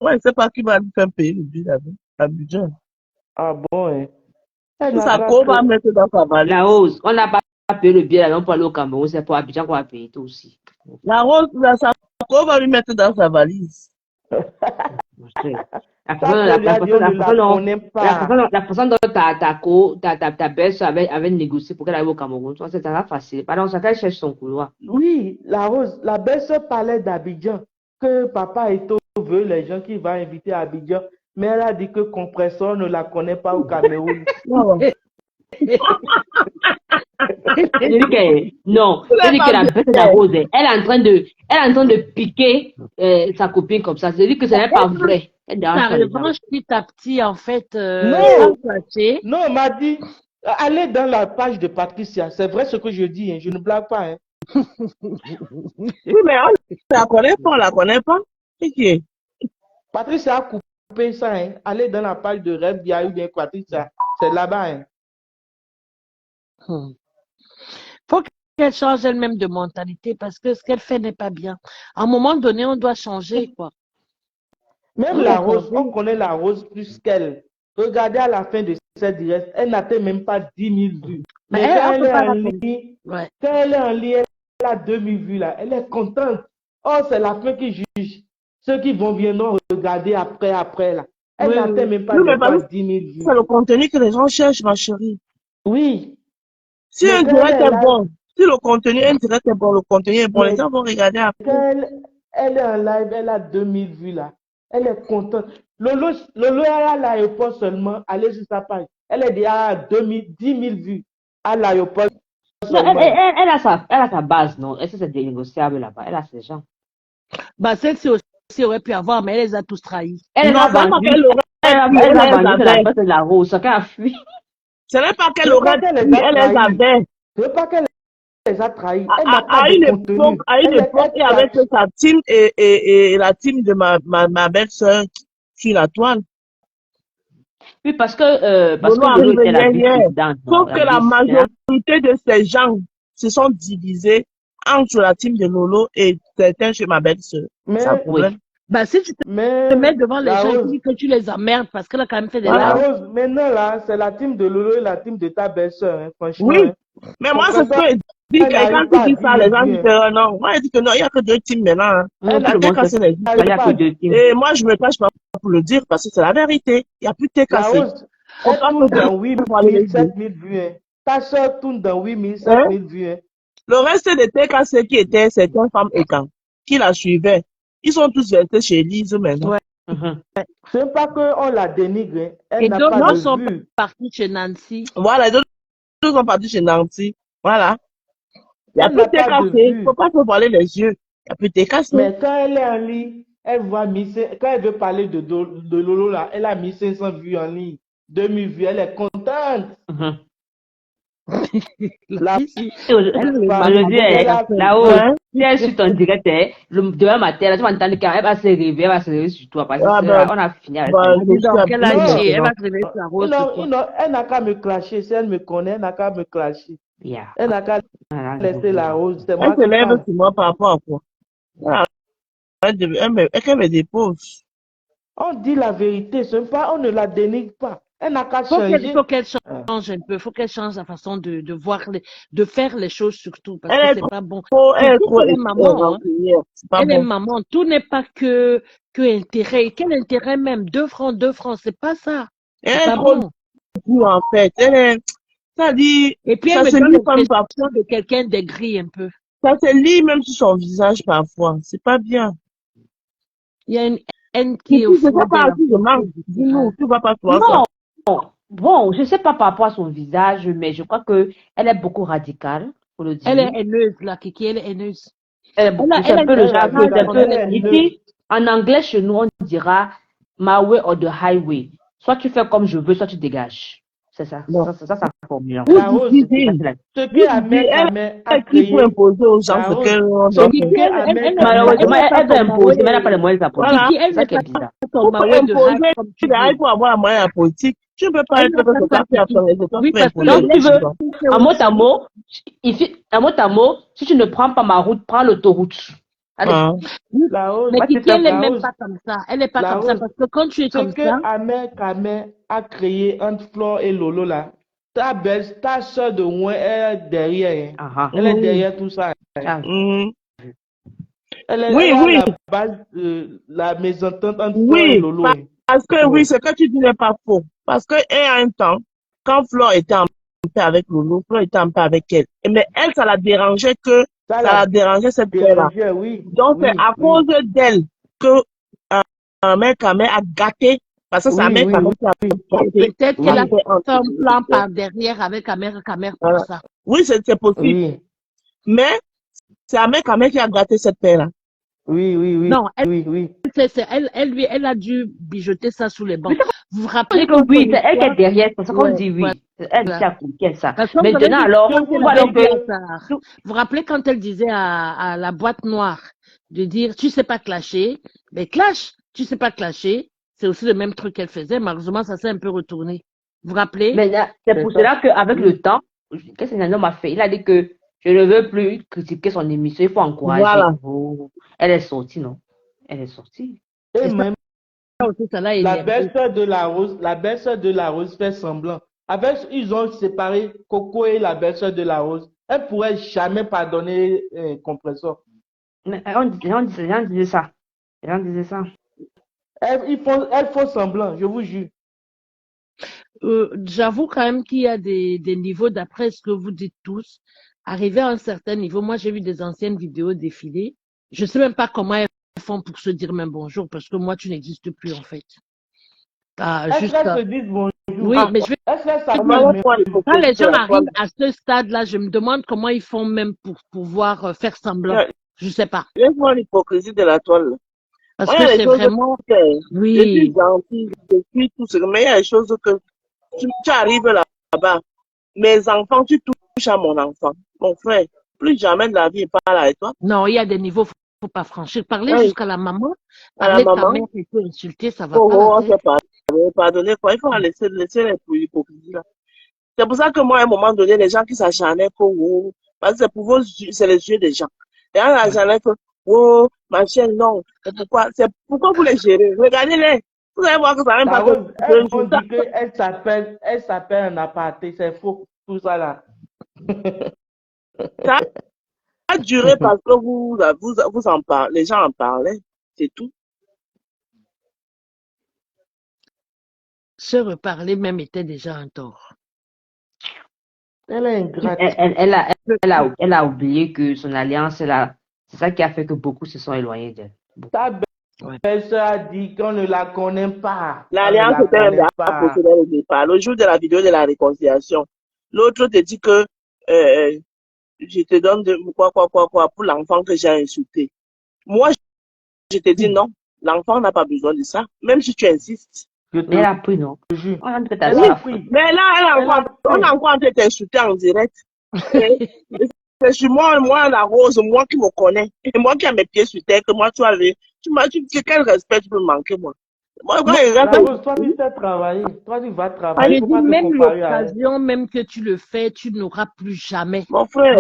Ouais, je sais pas qui va lui faire payer le billet Abidjan. Ah bon, hein. Elle Si n'a sa qu'à co va que... mettre dans sa valise. La Rose, on n'a pas payé le billet là, on peut aller au Cameroun, c'est pour Abidjan qu'on va payer tout aussi. La rose, sa co va lui mettre dans sa valise. Mon frère. Ça qu'on lui a dit, on ne la connaît pas. La façon dont ta belle-sœur avait négocié pour qu'elle arrive au Cameroun, c'est ça facile. Pardon, chacun cherche son couloir. Oui, la Rose, la belle-sœur parlait d'Abidjan, que papa Eto'o veut les gens qu'il va inviter à Abidjan, mais elle a dit que Compressor ne la connaît pas au Cameroun. Non. Je dis que, non, Vous je l'avez dis que pas la vu. bête de la Rose, elle est en train de piquer sa copine comme ça. Je dis que ce n'est pas vrai. Elle dérange Ta pas les gens. revanche petit à petit, en fait, Non, sans fâcher. non, on m'a dit, allez dans la page de Patricia, c'est vrai ce que je dis, hein, je ne blague pas. Hein. Oui, mais on la connaît pas. C'est qui est? Patricia a coupé ça, hein. Allez dans la page de Rêve, il y a eu bien Patricia, c'est là-bas. Hein. Faut qu'elle change elle-même de mentalité parce que ce qu'elle fait n'est pas bien. À un moment donné, on doit changer, quoi. Même la Rose, on connaît la Rose plus qu'elle. Regardez à la fin de cette direct, elle n'atteint même pas 10 000 vues. Mais quand elle est en ligne, quand elle est en ligne, elle a 2000 vues là. Elle est contente. Oh, c'est la fin qui juge. Ceux qui vont viendront regarder après là. Elle n'atteint même pas, 10 000 vues. C'est le contenu que les gens cherchent, ma chérie. Oui. Si un direct est bon, si le contenu indirect est bon, le contenu est bon, les gens vont regarder après. Elle est en live, elle a 2000 vues là. Elle est contente. Lolo est à l'aéroport seulement. Allez sur sa page. Elle est déjà à 10 000 vues à l'aéroport. Elle a sa base, non? Est-ce que c'est négociable là-bas? Elle a ses gens. Bah, celle-ci aussi aurait pu avoir, mais elle les a tous trahis. Elle a vendu. Elle a vendu la base de la Rose. Chacun a fui. Ce n'est pas qu'elle aurait pu, elle les avait. Ce n'est pas qu'elle les a trahis. À une époque, il y avait que sa team et la team de ma belle-sœur sur la toile. Oui, parce que Lolo était la vice-présidente. Sauf que la majorité de ces gens se sont divisés entre la team de Lolo et certains chez ma belle-sœur. C'est un problème. Bah, si tu te mets devant les gens, tu dis que tu les emmerdes parce qu'elle a quand même fait des Rose, maintenant là, c'est la team de Lolo et la team de ta belle-sœur, hein, franchement. Oui, hein. mais moi, c'est ce que je dis. Quand tu dis ça, les gens disent non. Moi, je dis que non, il n'y a que 2 teams maintenant. Et moi, je me cache pas pour le dire parce que c'est la vérité. Il n'y a plus de TKC. On tourne dans 8 000, 7 000 vues. Hein. Ta soeur tourne dans 8 000, 7 000 vues. Hein. Le reste des TKC qui étaient certaines femmes étant, qui la suivaient, ils sont tous restés chez Lise maintenant. Ouais. Ce n'est pas qu'on la dénigre. Elle et d'autres sont vues. partis chez Nancy. Voilà, d'autres sont partis chez Nancy. Voilà. Il n'y a plus de TKC. Il ne faut pas se voiler les yeux. Il n'y a plus de TKC. Mais quand elle est en ligne, elle voit quand elle veut parler de Lolo là, elle a mis 500 vues en ligne. 2000 vues, elle est contente. La si elle suit ton direct, demain matin, tu vas entendre qu'elle va se réveiller, sur toi. Parce que on a fini avec ça. Elle va se réveiller sur la Rose. Elle n'a qu'à me clasher. Si elle me connaît, elle n'a qu'à me clasher. Elle n'a qu'à laisser la Rose. Elle se lève sur moi par rapport à quoi? Elle me dépose. On dit la vérité, on ne la dénigre pas. Elle n'a qu'à changer. Il faut qu'elle change un peu. Il faut qu'elle change la façon de voir, de faire les choses surtout. Parce que c'est pas bon. Elle est maman. Elle est maman. Tout n'est pas que intérêt. Quel intérêt même? 2 francs, c'est pas ça. C'est pas bon. En fait, ça dit. Et puis elle me donne l'impression de quelqu'un d'aigri un peu. Ça se lit même sur son visage parfois. C'est pas bien. Il y a une haine qui est au fond Dis-nous, tu vas pas voir ça. Bon, je sais pas par rapport à son visage, mais je crois que elle est beaucoup radicale, faut le dire. Elle est haineuse, là, Kiki, elle est haineuse. C'est un peu le genre. Ici, en anglais, chez nous, on dira my way or the highway. Soit tu fais comme je veux, soit tu dégages. C'est ça. Ça formule. Ce qui amène qui peut imposer aux gens ce qu'elle malheureusement, elle veut imposer, mais elle n'a pas les moyens de la politique. C'est ça qui est bizarre. Pour imposer, avoir un moyen politique, tu ne peux pas être oui, parce que donc, tu veux, à mot à mot, si tu ne prends pas ma route, prends l'autoroute. Allez. La Rose, Mais Kiki, elle n'est la même Rose, pas comme ça. Elle n'est pas la comme ça Rose. parce que quand tu es Ce comme que ça, Amère Kamel a créé entre Flore et Lolo là, ta soeur de moins elle est derrière. Elle est derrière tout ça. Elle est à Oui, la base de la mésentente entre Flore et oui, Lolo. parce que oui, ce que tu dis n'est pas faux. Parce que y a un temps, quand Flore était en paix avec Lolo, Flore était en paix avec elle. Mais elle, ça la dérangeait que, ça la dérangeait cette paix-là. Oui. Donc c'est à cause d'elle que mère Kamel a gâté, parce que sa mère Kamel qui a gâté. peut-être qu'elle a fait un plan par derrière avec Amère pour ça. Oui, c'est possible. Mais c'est Amère Kamel qui a gâté cette paix-là. Oui. Non, oui. Elle a dû bijoter ça sous les bancs. Vous vous rappelez que oui, c'est elle qui est derrière, c'est ça qu'on dit oui. C'est elle qui a coupé ça. Maintenant, alors, vous vous rappelez quand elle disait à la boîte noire de dire, tu sais pas clasher, mais clash, tu sais pas clasher, c'est aussi le même truc qu'elle faisait. Malheureusement, ça s'est un peu retourné. Vous vous rappelez? Mais c'est pour cela qu'avec le temps, qu'est-ce qu'un homme a fait? Il a dit que je ne veux plus critiquer son émission, il faut encourager. Voilà. Elle est sortie, non? Elle est sortie. Et même la belle-sœur de la Rose fait semblant. Ils ont séparé Coco et la belle-sœur de la Rose. Elle pourrait jamais pardonner Compressor. Mais les gens disaient ça. Les gens disaient ça. Elle font semblant, je vous jure. J'avoue quand même qu'il y a des niveaux, d'après ce que vous dites tous, arrivé à un certain niveau. Moi, j'ai vu des anciennes vidéos défiler. Je sais même pas comment elles font pour se dire même bonjour, parce que moi, tu n'existes plus, en fait. Est-ce qu'elles se disent bonjour? Oui, mais je vais... Quand les gens arrivent à ce stade-là, je me demande comment ils font même pour pouvoir faire semblant. Je sais pas. Laisse-moi l'hypocrisie de la toile. Parce que c'est vraiment... Oui. Je suis gentille, je suis tout ce que... Mais il y a des choses que... Tu arrives là-bas. Mes enfants, tu touches à mon enfant. Mon frère, plus jamais de la vie, il parle avec toi. Non, il y a des niveaux, faut pas franchir. Parler jusqu'à la maman, parler de ta mère et tout insulter, ça va pas. Pardonnez quoi, il faut laisser l'hypocrisie là. C'est pour ça que moi, à un moment donné, les gens qui s'acharnaient parce que c'est pour vous, c'est les yeux des gens. Les gens s'acharnaient que, ma chaîne, non. C'est pourquoi vous les gérez? Regardez-les. Vous allez voir que ça n'a même pas elle s'appelle un aparté, c'est faux, tout ça là. Ça a duré parce que vous en parlez, les gens en parlaient, c'est tout. Se reparler même était déjà un tort. Elle est ingrate. Elle a oublié que son alliance, c'est ça qui a fait que beaucoup se sont éloignés d'elle. Ta belle-sœur a dit qu'on ne la connaît pas. L'alliance était un procédé au départ. Le jour de la vidéo de la réconciliation, l'autre te dit que je te donne quoi pour l'enfant que j'ai insulté. Moi, je te dis non, l'enfant n'a pas besoin de ça, même si tu insistes. Mais elle a pris, non? Elle a pris. Mais là, on a encore en train d'insulter en direct. C'est sur moi, la Rose, moi qui me connais, et moi qui ai mes pieds sur terre, que moi, tu quel respect tu peux manquer, moi? Toi, tu sais travailler. Toi, tu vas travailler. Même l'occasion, même que tu le fais, tu n'auras plus jamais. Mon frère.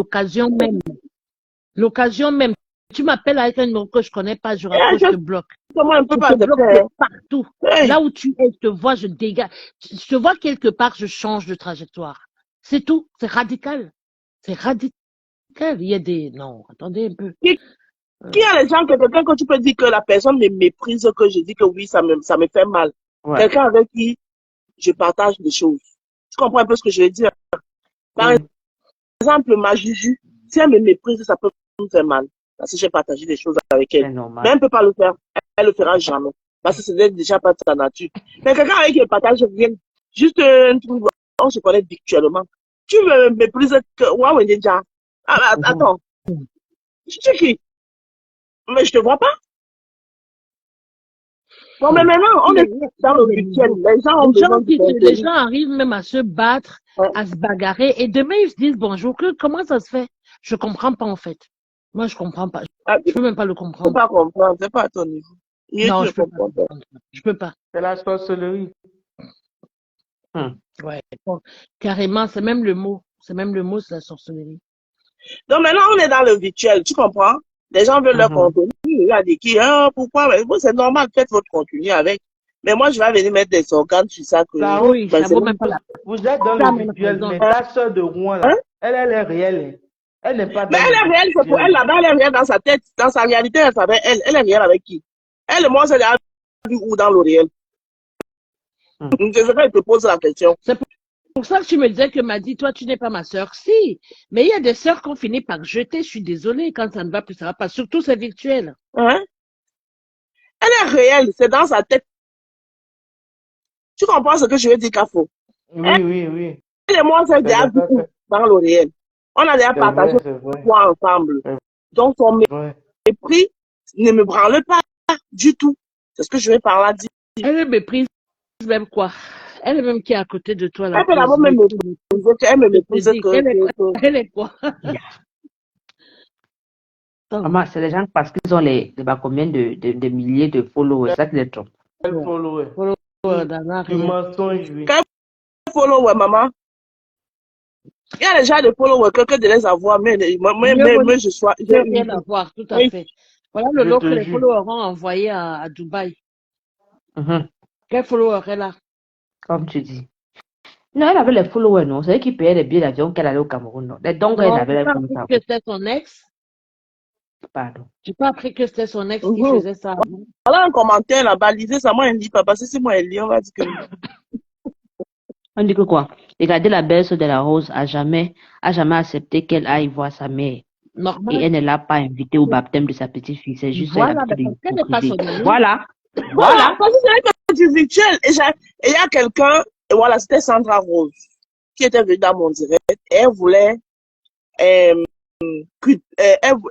L'occasion même. Tu m'appelles avec un numéro que je connais pas, je raccroche, je te bloque. Comment un peu je te bloque partout. Là où tu es, je te vois, je dégage. Je te vois quelque part, je change de trajectoire. C'est tout. C'est radical. C'est radical. Il y a des... Non, attendez un peu. Qui a les gens, quelqu'un que tu peux dire que la personne me méprise, que je dis que oui, ça me fait mal. Ouais. Quelqu'un avec qui je partage des choses. Tu comprends un peu ce que je veux dire? Par exemple, ma Juju, si elle me méprise, ça peut me faire mal. Parce que j'ai partagé des choses avec elle. Mais elle ne peut pas le faire. Elle le fera jamais. Parce que ce n'est déjà pas de sa nature. Mais quelqu'un avec qui elle partage rien, juste un truc, on se connaît virtuellement. Tu me méprises que, waouh, déjà. Attends. Tu sais qui? Mais je te vois pas. Bon, mais maintenant, on est dans le virtuel. Les gens arrivent même à se battre, à se bagarrer, et demain, ils se disent bonjour. Comment ça se fait? Je comprends pas, en fait. Moi, je comprends pas. Je peux même pas le comprendre. Je peux pas comprendre. C'est pas à ton niveau. Non, je peux pas. Je peux pas. C'est la sorcellerie. Ouais. Carrément, c'est même le mot. C'est même le mot, c'est la sorcellerie. Donc maintenant, on est dans le virtuel. Tu comprends? Les gens veulent leur contenu. Il y a des qui, pourquoi? Mais bon, c'est normal, faites votre contenu avec. Mais moi, je vais venir mettre des organes sur ça. Oui, ça vaut même pas. Vous êtes dans le virtuel, mais ta soeur de Rouen, là, elle est réelle. Elle n'est pas dans mais elle est réelle, c'est pour elle là-bas, elle est réelle dans sa tête. Dans sa réalité, elle savait, elle est réelle avec qui? Elle et moi, c'est déjà vu où dans le réel? Je sais pas, je te pose la question. C'est pour ça que tu me disais que Madi, toi, tu n'es pas ma sœur. Si, mais il y a des sœurs qu'on finit par jeter. Je suis désolée, quand ça ne va plus, ça ne va pas. Surtout, c'est virtuel. Elle est réelle, c'est dans sa tête. Tu comprends ce que je veux dire, Kafo? Oui. Elle et moi, c'est déjà vu où dans le réel? On a déjà partagé quoi ensemble. Donc, son mépris ne me branle pas du tout. C'est ce que je vais par là dire. Elle méprise même quoi? Elle est même qui est à côté de toi là. Elle peut d'abord me mépriser. Elle me méprise que... Elle est quoi? Maman, c'est les gens parce qu'ils ont les combien de milliers de followers. C'est ça qui les trompe. Quel follower? Du mensonge, oui. Quel follower, maman? Il y a déjà des followers, quelqu'un de les avoir, mais je sois... Je n'ai rien à voir, tout à fait. Voilà le lot que les followers ont envoyé à Dubaï. Quel follower est là? Comme tu dis. Non, elle avait les followers, non. C'est elle qui payait les billets d'avion qu'elle allait au Cameroun, non. Donc, elle avait les followers. Tu n'as pas appris que c'était son ex? Pardon. Tu n'as pas appris que c'était son ex qui faisait ça? Voilà un commentaire là, balisé, ça, moi, elle ne dit pas, parce que si moi, elle lit, on va dire que... On dit que quoi? Regardez, la belle-sœur de la Rose a jamais accepté qu'elle aille voir sa mère. Normal. Et elle ne l'a pas invitée au baptême de sa petite-fille. C'est juste voilà, Voilà. Parce que c'est du virtuel. Et il y a quelqu'un, et voilà, c'était Sandra Rose, qui était venue dans mon direct, et elle voulait,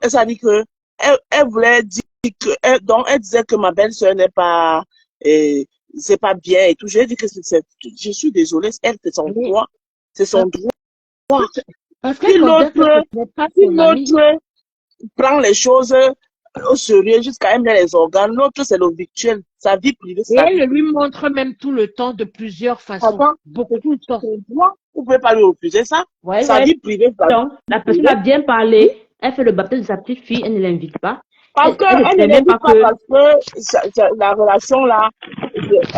ça dit que, elle voulait dire que, donc elle disait que ma belle-sœur n'est pas, c'est pas bien et tout. J'ai dit que je suis désolée, elle, c'est son droit. C'est son droit. Parce que si l'autre prend les choses au sérieux jusqu'à aimer les organes, l'autre, c'est le virtuel. Sa vie privée. Et elle lui montre même tout le temps de plusieurs façons. Beaucoup de temps. Vous pouvez pas lui refuser ça. Sa vie privée. Donc, la personne a bien parlé. Elle fait le baptême de sa petite fille. Elle ne l'invite pas. Parce qu'elle ne l'invite pas parce que la relation là,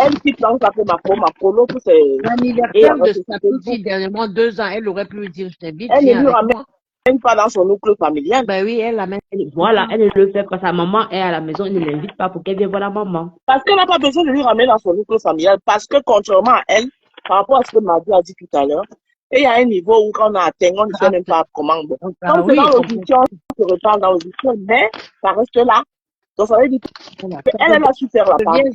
elle qui prend ça pour ma colo, c'est... L'anniversaire de sa petite fille, dernièrement 2 ans, elle aurait pu lui dire, je t'invite. Elle ne lui ramène pas dans son nucléo familial. Ben oui, elle l'amène. Voilà, elle ne le fait pas. Sa maman est à la maison, elle ne l'invite pas pour qu'elle vienne voir la maman. Parce qu'elle n'a pas besoin de lui ramener dans son nucléo familial. Parce que contrairement à elle, par rapport à ce que Madi a dit tout à l'heure, il y a un niveau où quand on a atteint, on ne sait même pas comment. Bon. Comme c'est dans l'audition, on se repart dans l'audition, mais ça reste là. Donc ça veut dire qu'elle a su faire la part. Elle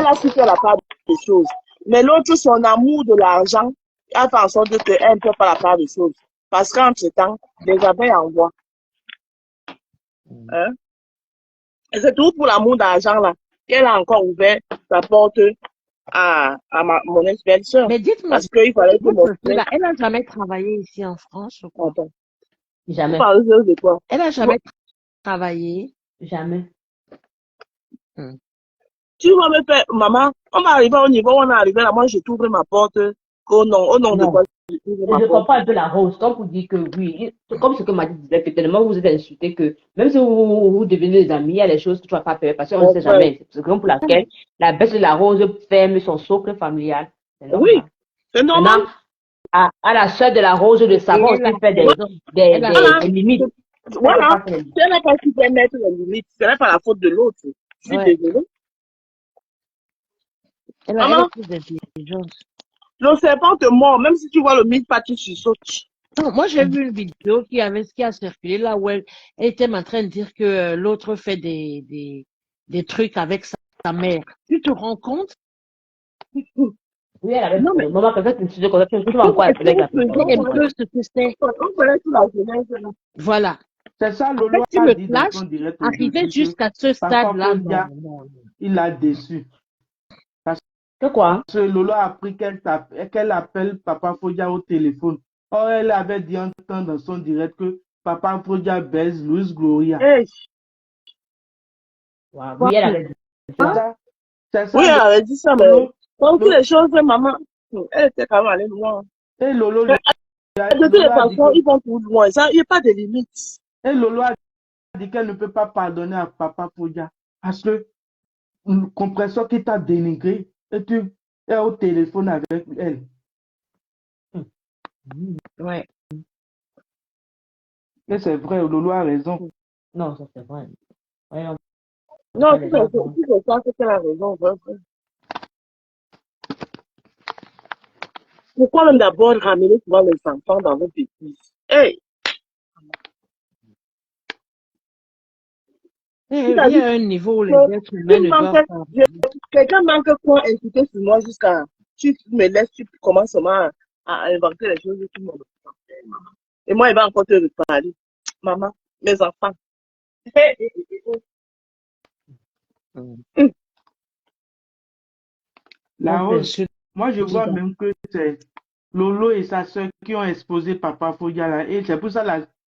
a su faire la part des choses. Mais l'autre, son amour de l'argent, a fait en sorte qu'elle ne peut pas la part des choses. Parce qu'entre-temps, les abeilles envoient. Et c'est tout pour l'amour d'argent là qu'elle a encore ouvert sa porte à mon ex-belle-sœur. Mais dites-moi, parce qu'il fallait que elle n'a jamais travaillé ici en France ou quoi? Jamais. De quoi? Elle n'a jamais travaillé. Jamais. Tu vas me faire, maman, on va arriver au niveau où on est arrivé là, moi je t'ouvre ma porte au nom de quoi? Je comprends un peu la Rose, comme vous dites que oui, comme ce que Madi disait, que tellement vous êtes insulté que même si vous devenez des amis, il y a des choses que tu ne vas pas faire parce qu'on ne sait jamais. C'est pour laquelle la baisse de la Rose ferme son socle familial. Oui, c'est normal. À la soeur de la Rose de Savon, qui fait des limites. Voilà, si elle n'a pas su mettre les limites, ce n'est pas la faute de l'autre. Je suis désolée. Maman, le serpent te mord, même si tu vois le mille pas, tu sautes. Non, moi j'ai vu une vidéo qui a circulé là où elle était en train de dire que l'autre fait des trucs avec sa mère. Tu te rends compte? Oui, elle avait non, mais maman, peut-être que tu vas encore avec la Voilà. C'est ça, Lolo a dit dans son direct. Arrivé jusqu'à ce stade-là, il a déçu. C'est quoi? Parce que Lolo a appris qu'elle appelle Papa Fodia au téléphone. Or, elle avait dit un temps dans son direct que Papa Fodia baise Louis Gloria. Hey. Wow. Oui, elle avait dit ça. Oui, elle avait dit ça, mais comme toutes les choses, maman, elle était quand même allée loin. Et Lolo, de toutes les façons, ils vont tout loin. Il n'y a pas de limite. Et Lolo a dit qu'elle ne peut pas pardonner à Papa Fodia parce que le compresseur qui t'a dénigré et tu es au téléphone avec elle. Ouais. Et c'est vrai, Lolo a raison. Non, ça c'est vrai. Voyons, Non, les c'est ça, enfants. c'est qu'elle a raison. Vrai, vrai. Pourquoi même d'abord ramener souvent les enfants dans vos bêtises? Hey! Il y a un niveau où les êtres humains ne doivent pas. Quelqu'un manque quoi insulter sur moi jusqu'à. Tu me laisses, tu commences seulement à inventer les choses de tout le monde. Et moi, il va encore te reparler. Maman, mes enfants. Hey, hey, hey, hey. La Rose, moi je vois même que c'est Lolo et sa soeur qui ont exposé Papa Fodia là. Et c'est pour ça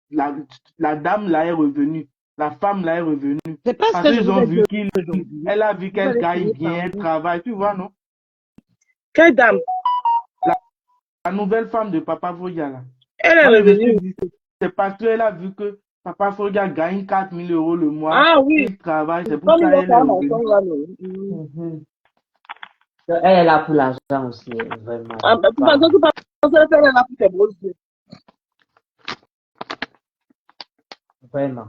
la dame là est revenue. La femme là est revenue. C'est pas ce Parce que je qu'ils ont voulais vu dire aujourd'hui. elle a vu Vous qu'elle allez gagne finir bien, par elle dire. travaille, tu vois, non? Quelle dame? La nouvelle femme de Papa Fodia là. Elle est Moi je me suis revenue. dit, c'est parce qu'elle a vu que Papa Fodia gagne 4 000 € le mois, Ah oui. il travaille, c'est pour Comme ils ça ont qu'elle fait est un revenue. mensonge là, non. Elle est là pour l'argent aussi, vraiment. Ah, bah, tu penses qu'elle est là pour tes beaux yeux. Vraiment.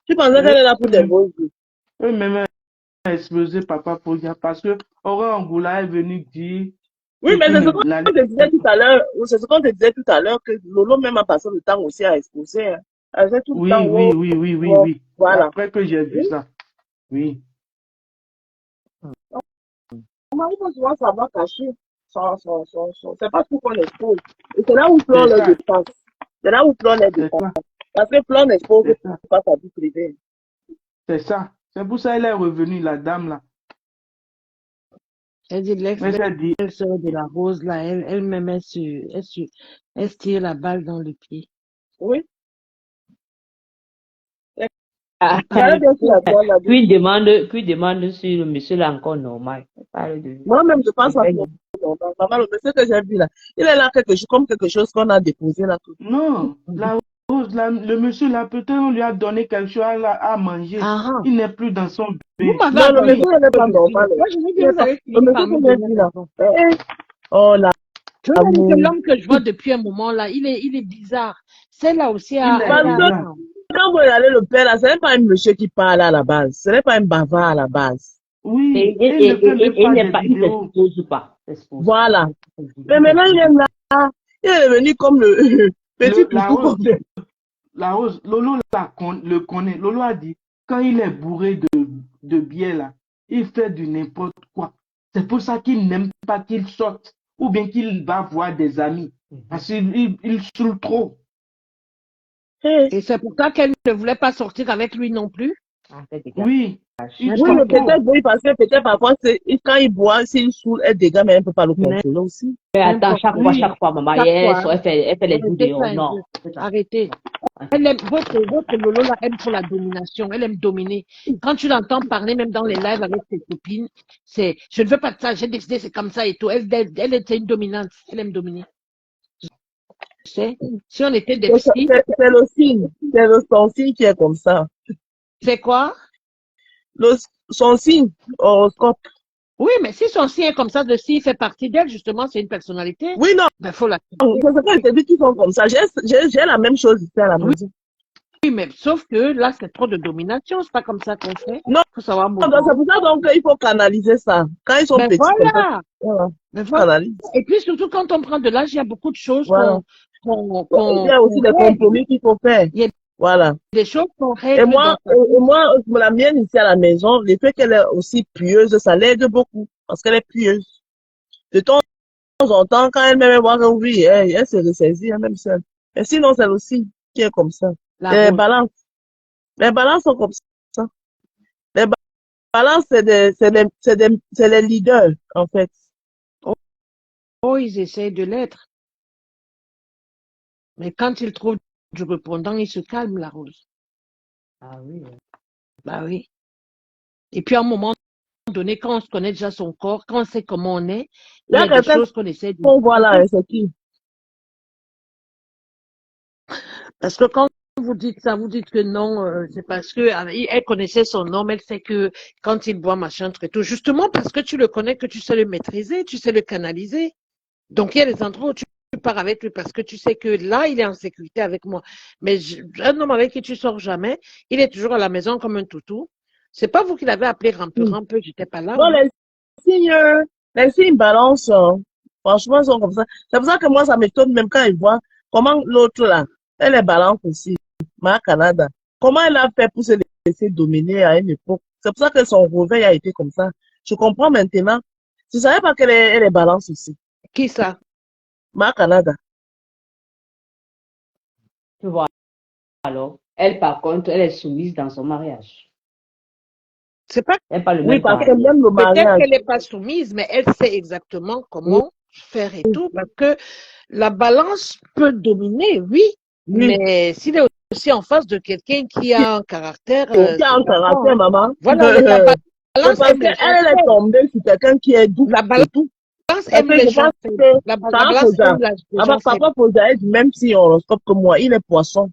Tu pensais qu'elle est là pour tes beaux yeux. Eux-mêmes ont explosé Papa Fodia parce que Aurore Angoula est venu dire Oui, mais c'est ce qu'on la te disait tout à l'heure, c'est ce qu'on te disait tout à l'heure, que Lolo même a passé le temps aussi à exposer. Hein. Elle fait tout le temps, Oui, oh, oui, oui, oui, oh, oui. voilà. Après que j'ai vu Oui. ça. Oui. On arrive souvent savoir cacher c'est pas tout qu'on expose. Et c'est là où Flore C'est les ça. dépasse. C'est là où Flore les C'est dépasse. ça. Parce que Flore n'expose C'est ça. pas sa vie privée. C'est ça. C'est pour ça qu'elle est revenue, la dame là. Elle dit Mais c'est dit, l'ex-belle-sœur de la Rose, là, elle-même, elle se tire la balle dans le pied. Oui. Ah, J'allais bien sur la toile là. puis demande si le monsieur là encore normal. Parle de Moi-même, je pense à fait- Flore. Maman, le monsieur que j'ai vu là, il est là comme quelque chose qu'on a déposé là. Tout. non, la rose, le monsieur là, peut-être on lui a donné quelque chose à manger. Ah, ah. Il n'est plus dans son Vous bain. m'avez Non, le entendu. monsieur n'est pas normal. Moi, je me Il dis, est vous pas. allez Le finir monsieur par me que j'ai donner vu là. raison. Oh là, Je veux dire que amour. l'homme que je vois depuis un moment, là, il est bizarre. Celle-là aussi, Il est Parce elle a... que bizarre. quand vous regardez le père là, ce n'est pas un monsieur qui parle à la base. Ce n'est pas un bavard à la base. Oui, il ne fait même il pas n'est des pas, il vidéos. s'expose pas. S'expose pas. Voilà. Il Mais maintenant, il est là. Il est devenu comme le petit La toutou rose, comme ça. la rose, Lolo le connaît. Lolo a dit, quand il est bourré de bière là, il fait du n'importe quoi. C'est pour ça qu'il n'aime pas qu'il sorte ou bien qu'il va voir des amis. Parce qu'il saoule trop. Et c'est pour ça qu'elle ne voulait pas sortir avec lui non plus. Oui, il Oui, saoule mais trop. peut-être, oui, parce que peut-être parfois, quand il boit, s'il saoule, elle dégage, mais elle ne peut pas le contrôler aussi. Mais attends, Oui, chaque fois, maman, Chaque fois. elle fait les bouts Arrêtez ça dehors. un Non. peu. Arrêtez. Votre Lolo là aime trop la domination. Elle aime dominer. Quand tu l'entends parler, même dans les lives avec ses copines, je ne veux pas de ça, j'ai décidé, c'est comme ça et tout. Elle est une dominante. Elle aime dominer. Tu sais, si on était des filles, C'est le signe. Son signe qui est comme ça. c'est quoi? Son signe, horoscope. Oui, mais si son signe est comme ça, s'il fait partie d'elle, justement, c'est une personnalité. Oui, non. Ben, faut la. C'est ce que je te dis qu'ils sont comme ça. J'ai la même chose ici à la maison. Oui, mais sauf que là, c'est trop de domination. C'est pas comme ça qu'on fait. Non, Faut savoir c'est pour ça donc il faut canaliser ça. Quand ils sont ben petits comme ça, voilà. voilà, Ben voilà. canalise. Et puis surtout quand on prend de l'âge, il y a beaucoup de choses Voilà. Il y a aussi des règle. compromis qu'il faut faire. Il y a Voilà. des choses qu'on Et règle dans sa vie. moi, la mienne ici à la maison, le fait qu'elle est aussi pieuse, ça l'aide beaucoup. Parce qu'elle est pieuse. De temps en temps, quand elle-même voit que oui, elle se ressaisit, elle même seule. Mais sinon, c'est aussi qui est comme ça. La Les rose. balances. Les balances sont comme ça. Les balances, c'est les leaders, en fait. Oh, ils essayent de l'être. Mais quand ils trouvent du répondant, ils se calment, la rose. Ah oui. Bah oui. Et puis à un moment donné, quand on se connaît déjà son corps, quand on sait comment on est, il y a des choses qu'on essaie de... Voilà, c'est qui? Parce que quand vous dites ça, vous dites que non, c'est parce que elle connaissait son homme, elle sait que quand il boit machin, truc et tout. Justement parce que tu le connais, que tu sais le maîtriser, tu sais le canaliser. Donc il y a des endroits où tu pars avec lui parce que tu sais que là, il est en sécurité avec moi. Mais un homme avec qui tu sors jamais, il est toujours à la maison comme un toutou. C'est pas vous qui l'avez appelé rampeux, j'étais pas là. Non, les signes balance, franchement, sont comme ça. C'est pour ça que moi, ça m'étonne même quand ils voient comment l'autre là, elle est balance aussi, ma Canada. Comment elle a fait pour se laisser dominer à une époque? C'est pour ça que son réveil a été comme ça. Je comprends maintenant. Je savais pas elle est balance aussi. Qui ça? Ma Canada. Tu vois, alors, elle, par contre, elle est soumise dans son mariage. C'est pas. Elle pas le Oui, même parce qu'elle aime le mariage. Peut-être qu'elle n'est pas soumise, mais elle sait exactement comment faire et tout, parce que la balance peut dominer, oui, mais s'il est aussi en face de quelqu'un qui a un caractère. Qui a un caractère, maman. Voilà, la balance parce qu'elle est tombée sur quelqu'un qui est doux. La balance aime les gens faibles. La balance aime les gens faibles. Papa Posa, même si on horoscope comme moi, il est poisson.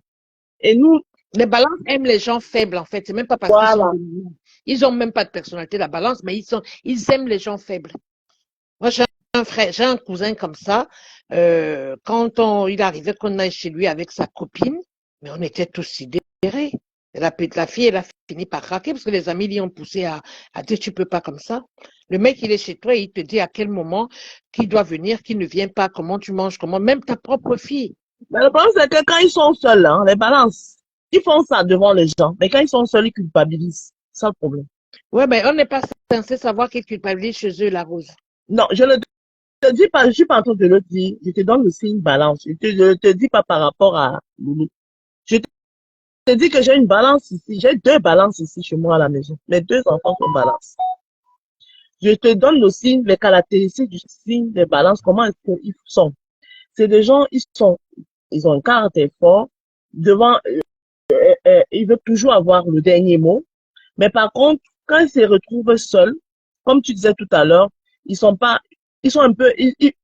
Et nous. Les balances aiment les gens faibles, en fait. C'est même pas parce qu'ils sont dominants. Ils ont même pas de personnalité, la balance, mais ils aiment les gens faibles. Moi, j'ai un cousin comme ça. Quand il arrivait qu'on aille chez lui avec sa copine, mais on était tous sidérés. La fille, elle a fini par craquer parce que les amis lui ont poussé à dire tu peux pas comme ça. Le mec, il est chez toi et il te dit à quel moment qu'il doit venir, qu'il ne vient pas, comment tu manges, comment, même ta propre fille. Mais le problème, c'est que quand ils sont seuls, hein, les balances, ils font ça devant les gens. Mais quand ils sont seuls, ils culpabilisent. C'est ça le problème. Ouais, mais on n'est pas censé savoir qu'ils culpabilisent chez eux, la Rose. Non, je ne te dis pas, je suis pas en train de le dire. Je te donne le signe balance. Je te dis pas par rapport à Loulou. Je te dis que j'ai une balance ici. J'ai 2 balances ici chez moi à la maison. Mes 2 enfants sont balance. Je te donne le signe, les caractéristiques du signe des balances, comment est-ce qu'ils sont. C'est des gens, ils ont un caractère fort. Devant, ils veulent toujours avoir le dernier mot. Mais par contre, quand ils se retrouvent seuls, comme tu disais tout à l'heure, ils sont un peu,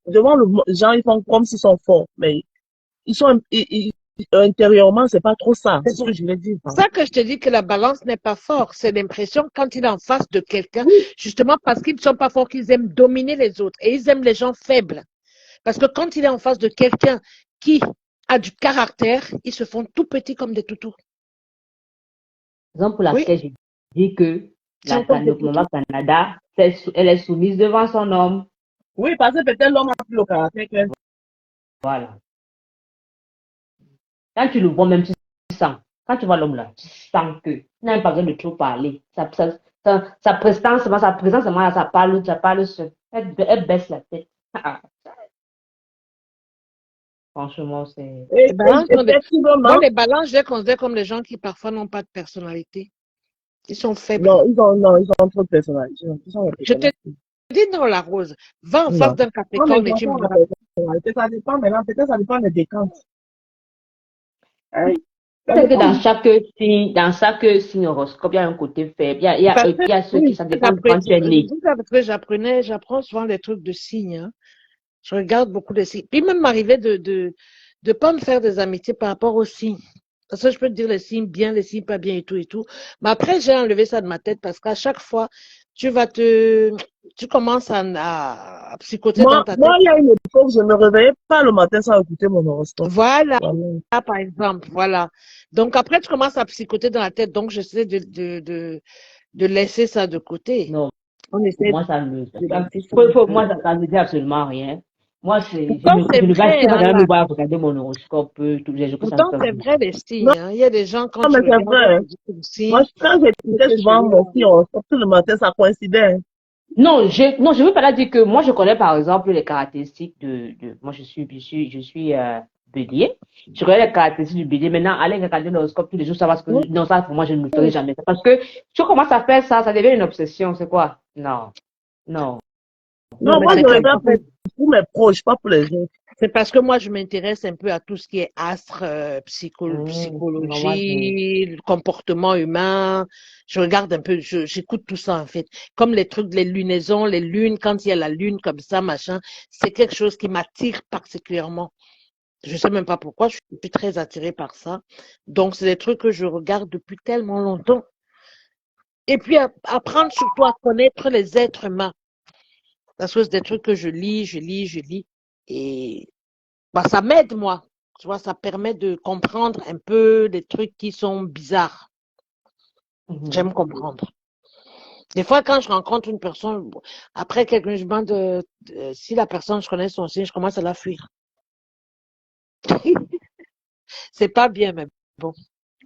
devant les gens, ils font comme s'ils sont forts. Mais ils sont, intérieurement, c'est pas trop ça. C'est ce que je voulais dire. C'est ça que je te dis que la balance n'est pas forte. C'est l'impression quand il est en face de quelqu'un, justement parce qu'ils ne sont pas forts, qu'ils aiment dominer les autres et ils aiment les gens faibles. Parce que quand il est en face de quelqu'un qui a du caractère, ils se font tout petits comme des toutous. Raison pour laquelle je dis que le maman Canada, elle est soumise devant son homme. Oui, parce que peut-être l'homme a plus le caractère qu'elle. Voilà. Quand tu le vois, même tu sens. Quand tu vois l'homme là, tu sens que n'a même pas besoin de trop parler. Sa présence, ça parle seul. Elle baisse la tête. Franchement, c'est. Moi, les balances, je les considère comme les gens qui parfois n'ont pas de personnalité. Ils sont faibles. Non, ils ont trop de personnalité. Je te dis non, la Rose. Va en face d'un Capricorne et tu me diras. Ça dépend maintenant, peut-être ça dépend des décantes. C'est que dans chaque signe horoscope, il y a un côté faible. Il y a ceux qui, ça dépend de quand tu es né. Parce que j'apprends souvent les trucs de signes. Hein. Je regarde beaucoup de signes. Puis même m'arrivait de pas me faire des amitiés par rapport aux signes. Parce que je peux te dire les signes bien, les signes pas bien et tout et tout. Mais après, j'ai enlevé ça de ma tête parce qu'à chaque fois, tu commences à psychoter dans ta tête. Moi, il y a une époque, je ne me réveillais pas le matin sans écouter mon horoscope. Voilà, par exemple, voilà. Donc après, tu commences à psychoter dans la tête. Donc, j'essaie de laisser ça de côté. Non. Moi, ça ne me dit absolument rien. Moi, je ne vais pas voir regarder mon horoscope tous les jours. Pourtant, c'est vrai les signes. Il y a des gens quand tu regardes moi, quand j'écoutais souvent mon horoscope tout le matin, ça coïncidait. Non, je veux pas la dire que moi, je connais par exemple les caractéristiques moi, je suis bélier. Je connais les caractéristiques du bélier. Maintenant, aller regarder l'horoscope tous les jours, ça va se que non, ça, pour moi, je ne le ferai jamais. Parce que tu commences à faire ça, ça devient une obsession. C'est quoi? Non. Non, moi, je regarde pour mes proches, pas pour les autres. C'est parce que moi, je m'intéresse un peu à tout ce qui est astre, psychologie, le comportement humain. Je regarde un peu, j'écoute tout ça, en fait. Comme les trucs, les lunaisons, les lunes, quand il y a la lune comme ça, machin, c'est quelque chose qui m'attire particulièrement. Je sais même pas pourquoi, je suis très attirée par ça. Donc, c'est des trucs que je regarde depuis tellement longtemps. Et puis, apprendre surtout à connaître les êtres humains. Parce que c'est des trucs que je lis. Et bah, ça m'aide, moi. Tu vois, ça permet de comprendre un peu des trucs qui sont bizarres. J'aime comprendre. Des fois, quand je rencontre une personne, après quelques je demande si la personne, je connais son signe, je commence à la fuir. C'est pas bien, mais bon,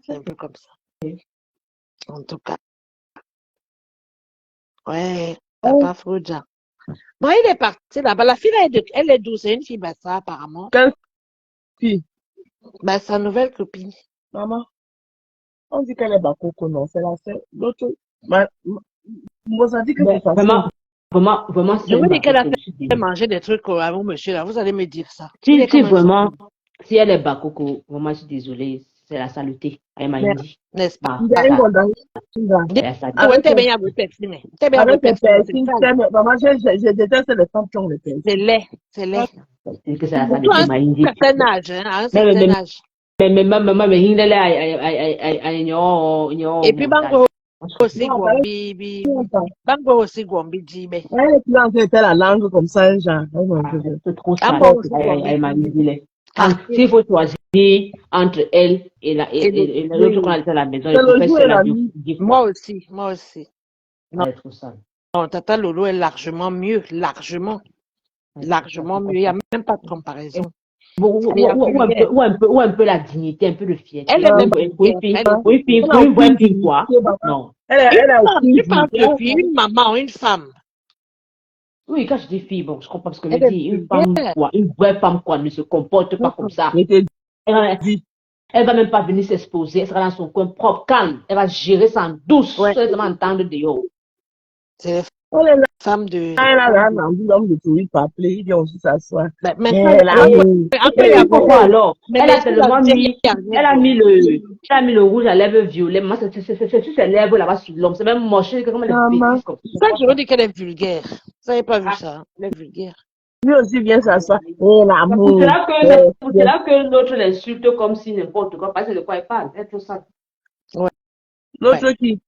c'est un peu comme ça. En tout cas. Ouais, Papa Frouja. Bon, il est parti là-bas. La fille, elle est douce. C'est une fille Bassa, apparemment. Quelle fille? Ben, sa nouvelle copine. Maman, on dit qu'elle est Bakoko, non, c'est la seule. L'autre, moi, ça dit que c'est facile. Vraiment, je vous dis qu'elle a fait manger des trucs à vous, monsieur, là. Vous allez me dire ça. Si vraiment, si elle est Bakoko, vraiment, je suis désolée. C'est la saleté. Elle m'a dit. N'est-ce pas? Avec tes piercings, maman, je déteste les femmes qui ont les piercings. C'est laid, c'est laid. C'est que c'est la saleté, elle m'a dit. À un certain âge, hein, à un certain âge. Et puis, Bango aussi, Gwambi, Bango aussi, Gwambi, Jimé. Elle était la langue comme ça, genre. C'est trop sale, elle m'a dit. S'il faut choisir entre elle et l'autre qu'on a laissé à la maison, moi aussi. Non, elle est trop sale. Non, Tata Lolo est largement mieux, largement mieux. Il n'y a même pas de comparaison. Ou un peu la dignité, un peu de fierté. Elle est même Non. Une maman, une femme. Oui, quand je dis fille, bon, je comprends parce que je dis une femme quoi, une vraie femme quoi, ne se comporte pas comme ça. Elle va même pas venir s'exposer, elle sera dans son coin propre, calme. Elle va gérer ça en douce, seulement entendre dehors. C'est femme de... Elle a un homme de tourisme pas appelé, il vient aussi s'asseoir. Mais elle a tellement mis, elle a mis le rouge à lèvres violet. Moi, c'est ses lèvres là-bas sur l'homme. C'est même moche, comme elle est bêtise comme ça. C'est ça que je veux dire qu'elle est vulgaire. Vous n'avez pas vu ça, elle est vulgaire. Lui aussi vient s'asseoir. Oh, l'amour. C'est là que l'autre l'insulte comme si n'importe quoi, parce que de quoi elle parle. Elle est trop sale. Ouais. L'autre qui?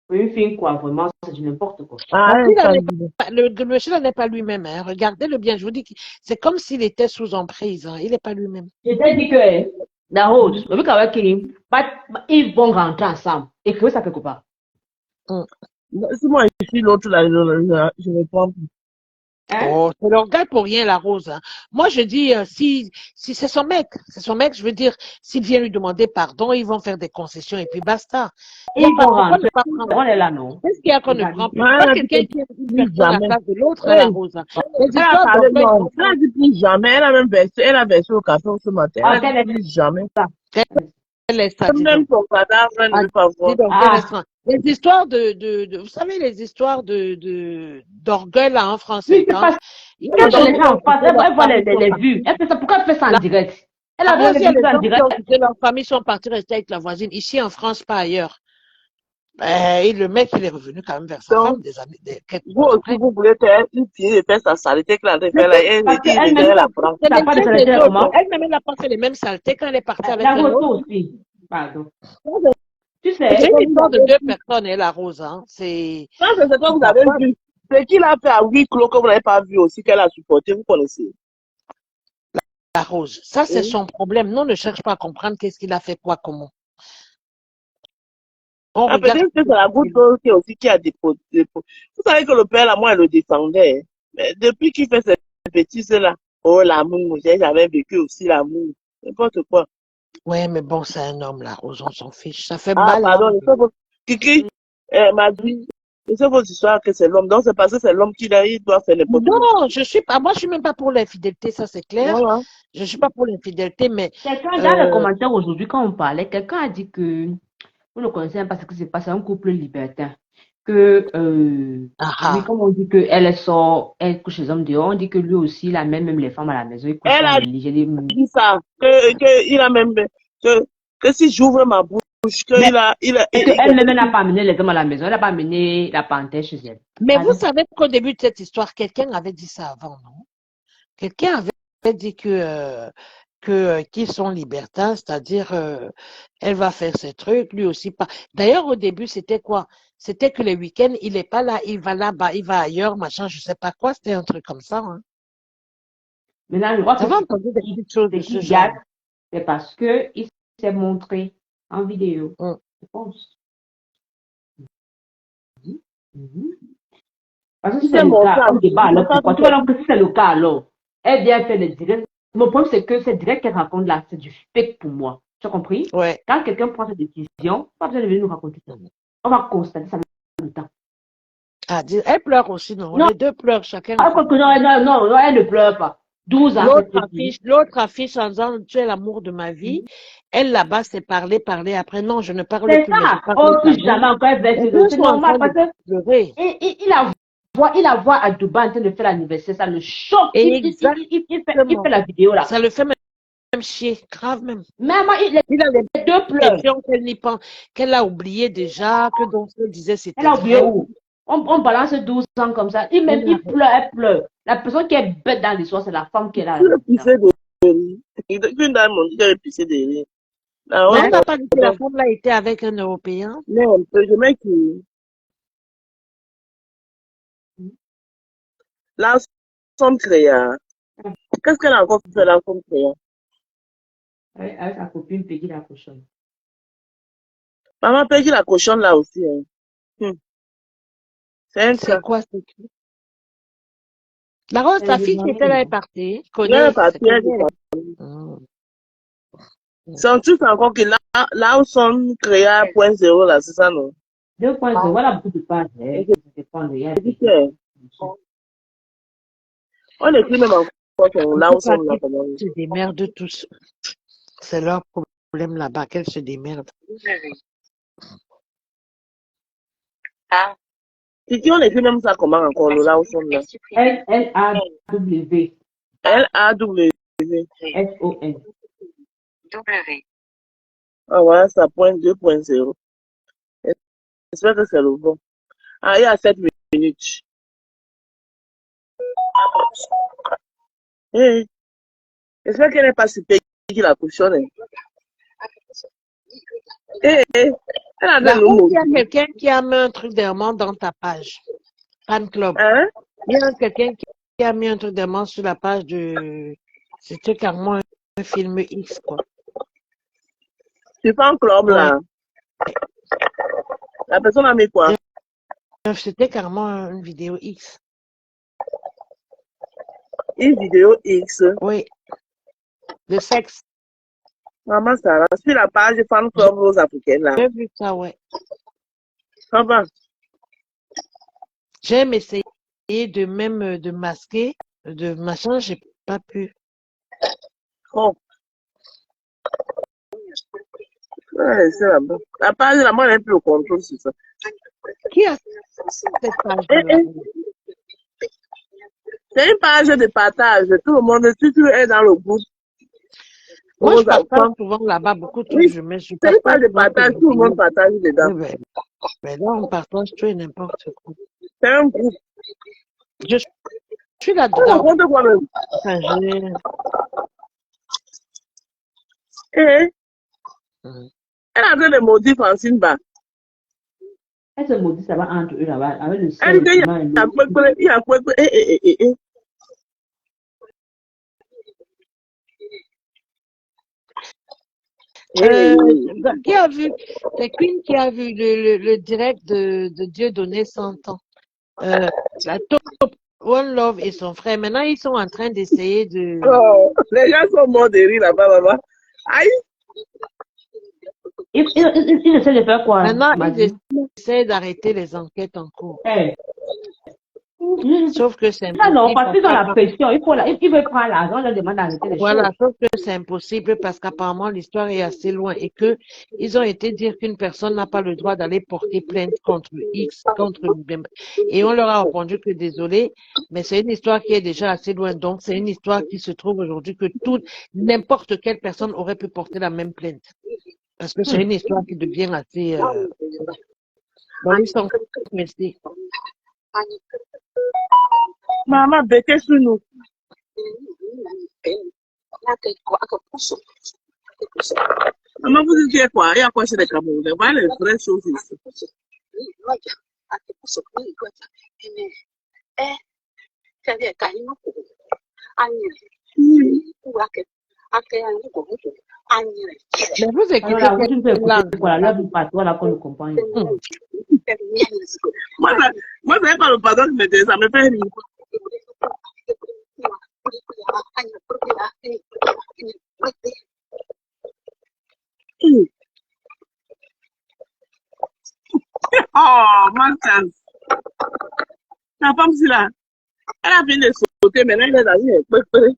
Une fille, quoi, vraiment, c'est du n'importe quoi. Le monsieur n'est pas lui-même. Hein. Regardez-le bien. Je vous dis que c'est comme s'il était sous emprise. Hein. Il n'est pas lui-même. Je t'ai dit que, la rose, le mec avec qui ils vont rentrer ensemble. Écrivez ça quelque part. Si moi, je suis l'autre, là, je ne prends plus. Hein? Oh, tu le regardes pour rien, la rose. Hein. Moi, je dis, si c'est son mec, je veux dire, s'il vient lui demander pardon, ils vont faire des concessions et puis basta. Ils vont rentrer. On est là, non? Qu'est-ce qu'il y a qu'on ne prend plus? Pas quelqu'un qui est à la place de l'autre, la rose. Elle dit plus jamais. Elle a même versé au café ce matin. Elle dit plus jamais. Elle est même son cadavre, elle ne veut pas voir. Les histoires vous savez, les histoires d'orgueil là en français. Oui, parce que les gens en face, elle voit les vues. Elle fait ça, pourquoi elle fait ça en direct? Elle a vu les vues en direct. Leurs familles sont parties rester avec la voisine, ici en France, pas ailleurs. Et le mec, il est revenu quand même vers sa femme des années. Vous aussi, vous voulez faire une fille de faire sa saleté que la fait là, elle la prend. Elle-même, elle n'a pas fait les mêmes saletés quand elle est partie avec la rose aussi. Pardon. Tu sais, c'est une histoire de deux personnes, et la rose, hein. C'est quoi vous avez vu. C'est qu'il a fait à huis clos que vous n'avez pas vu aussi, qu'elle a supporté, vous connaissez. La rose. Ça, c'est son problème. Nous, on ne cherche pas à comprendre qu'est-ce qu'il a fait, quoi, comment. Peut-être que c'est la goutte d'eau qui a déposé. Vous savez que le père, là, moi, il le défendait. Mais depuis qu'il fait ces bêtises-là, oh, l'amour, j'avais vécu aussi l'amour. N'importe quoi. Ouais, mais bon, c'est un homme, la rose, on s'en fiche. Ça fait mal. Pardon, Kiki m'a dit, c'est votre histoire que c'est l'homme. Donc, c'est parce que c'est l'homme qui doit faire n'importe quoi. Non, moi, je suis même pas pour l'infidélité, ça, c'est clair. Voilà. Je suis pas pour l'infidélité, mais. Quelqu'un, dans le commentaire aujourd'hui, quand on parlait, quelqu'un a dit que vous ne connaissez pas ce qui se passe, c'est un couple libertin. que, oui, comme on dit qu'elle sort, elle couche les hommes dehors, on dit que lui aussi, il amène même les femmes à la maison, il couche Elle dans a le lit. J'ai dit, dit ça, il a même, que si j'ouvre ma bouche, est-ce qu'elle-même n'a pas amené les hommes à la maison, elle n'a pas amené la panthère chez elle. Mais vous savez qu'au début de cette histoire, quelqu'un avait dit ça avant, non? Quelqu'un avait dit qu'ils sont libertins, c'est-à-dire elle va faire ses trucs, lui aussi pas. D'ailleurs, au début, c'était quoi? C'était que les week-ends, il n'est pas là, il va là-bas, il va ailleurs, machin, je sais pas quoi, c'était un truc comme ça. Hein. Maintenant, je crois que entendu des petites choses de ce genre. C'est parce qu'il s'est montré en vidéo, je pense. Parce que si c'est le cas, on débat alors pourquoi? Tu vois donc que si c'est le cas alors, elle vient faire des directs. Mon problème, c'est que ces directs qu'elle raconte là, c'est du fake pour moi. Tu as compris? Ouais. Quand quelqu'un prend cette décision, pas besoin de venir nous raconter ça. On va constater ça le temps. Ah, elle pleure aussi, non? Les deux pleurent chacun. Non, elle ne pleure pas. 12 ans. L'autre affiche en disant, tu es l'amour de ma vie. Elle là-bas, c'est parler. Après, non, je ne parle plus. C'est ça. Si jamais encore elle va c'est normal parce que il la voit à Dubaï en train de faire l'anniversaire, ça le choque. Il fait la vidéo là. Ça le fait même chier, grave même. Maman, il a les deux pleurs. Qu'elle a oublié déjà, que donc elle disait c'était. Elle a oublié où? On balance 12 ans comme ça. Il pleure, elle pleure. La personne qui est bête dans l'histoire, c'est la femme qui est là. Une dame m'a dit qu'elle est pissée de rire. On n'a pas dit que la femme là était avec un Européen. Non, je mets qui. L'ensemble créa. Qu'est-ce qu'elle a encore fait l'ensemble créa? Avec sa copine Peggy la cochonne. Maman Peggy la cochonne là aussi. Hein. C'est quoi ce truc? La Rose, ta fille qui était là est partie. Elle est partie. C'est tout encore que là où sont créés 0.0 là, c'est ça non? 2.0, voilà beaucoup de pages. On écrit même encore là où sont là. Ils se démerdent tous. C'est leur problème là-bas, qu'elles se démerdent. Kiki, on écrit même ça comment encore, là où sont là? L-A-W. L-A-W. S-O-N. W. Ah voilà, ça point 2.0. J'espère que c'est le bon. Ah, il y a 7 minutes. J'espère qu'elle n'est pas si payée qui la cochonne. Elle a il y a quelqu'un qui a mis un truc d'errement dans ta page. Fan Club. Hein? Il y a quelqu'un qui a mis un truc d'errement sur la page de... C'était carrément un film X, quoi. Tu fais un club, là. La personne a mis quoi? C'était carrément une vidéo X. Une vidéo X? Oui. De sexe. Maman, ça va. Sur la page Fan Club Rose Africaine, là. J'ai vu ça, ouais. Ça va. J'aime essayer de masquer, de machin, j'ai pas pu. Oh. Ouais, c'est là-bas. La page, là, moi, elle n'a plus le contrôle sur ça. Qui a cette page? C'est une page de partage. Tout le monde, si tu es dans le groupe. Moi, je partage souvent là-bas beaucoup de trucs. Oui, c'est une page de partage. Tout le monde partage dedans. Mais là, on partage tout et n'importe quoi. C'est un groupe. Je suis là-dedans. On compte quoi-même. Elle a fait des maudits Francine Bas. Elle se maudit, ça va entre eux là-bas. Avec le elle dit, il y a quoi. Qui a vu, c'est Queen qui a vu le direct de Dieu donné 100 ans. La Top One Love et son frère. Maintenant, ils sont en train d'essayer de... Oh, les gens sont morts de rire là-bas, maman. Aïe! Ils essaient de faire quoi? Maintenant, ils essaient d'arrêter les enquêtes en cours. Hey. Sauf que c'est impossible. Non, parce qu'ils ont la pression. Ils veulent prendre l'argent, on leur demande d'arrêter les choses. Voilà, sauf que c'est impossible parce qu'apparemment l'histoire est assez loin et que ils ont été dire qu'une personne n'a pas le droit d'aller porter plainte contre X, et on leur a répondu que désolé, mais c'est une histoire qui est déjà assez loin. Donc c'est une histoire qui se trouve aujourd'hui que n'importe quelle personne aurait pu porter la même plainte. Parce que c'est une histoire qui devient assez... merci. Maman, bêtez sur nous. Maman, vous dites quoi? Il y a quoi chez les Camerounais? Voilà les vraies choses ici. Mais vous écoutez voilà, vous partez, voilà qu'on nous comprend. Moi, c'est pas le pardon qui me dit, ça me fait rire. Oh, ma chance. La femme, c'est là. Elle a fini de sauter, maintenant elle est dans une épreuve.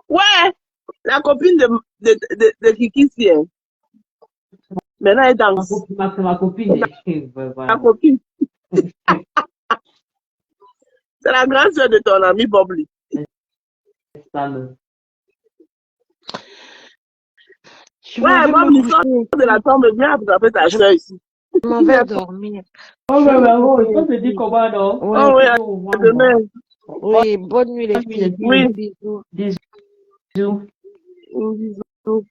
Ouais, la copine de Kiki, c'est elle. Maintenant elle danse. Ma copine. La copine. C'est la grande soeur de ton ami Bobli. Ouais, Bobli, sort de la tombe, viens attraper ta soeur ici. Je m'en vais dormir. Oh, je te dis comment, non? Oh, oui, demain. Oui, bonne nuit les filles. Oui. Bisous. Bisous.